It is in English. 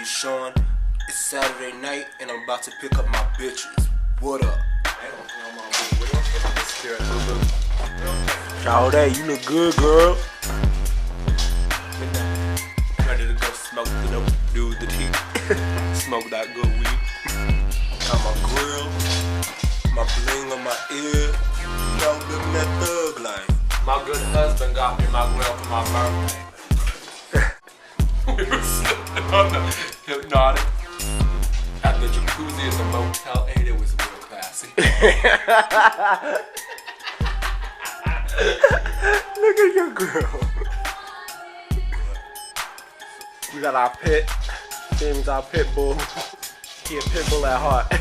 Station. It's Saturday night and I'm about to pick up my bitches. What up? Shout, you look good, girl. Ready to go smoke the dope, do the tea. Smoke that good weed. Got my grill, my bling on my ear. Yo, living that thug life. My good husband got me my grill for my birthday. We were slipping on the hypnotic at the jacuzzi at the Motel 8. It was real classy. Look at your girl. We got our pit. James, our pit bull. He a pit bull at heart.